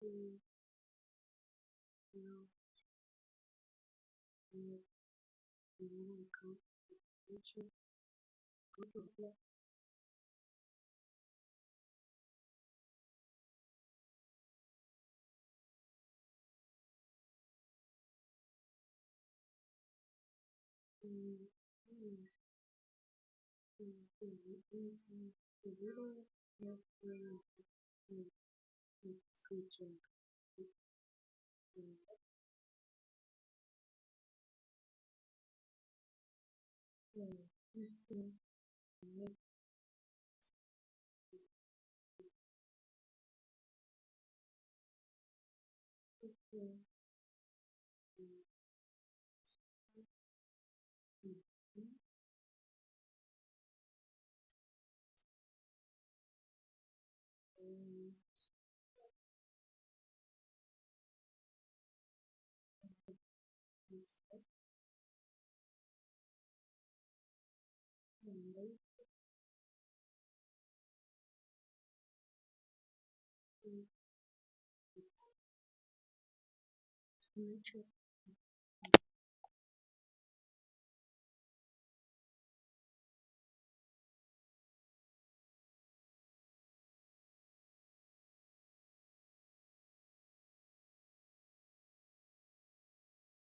to you know you you want to go to the future, go to a place and you really have to the future. It's been difficult and respect and wait to make sure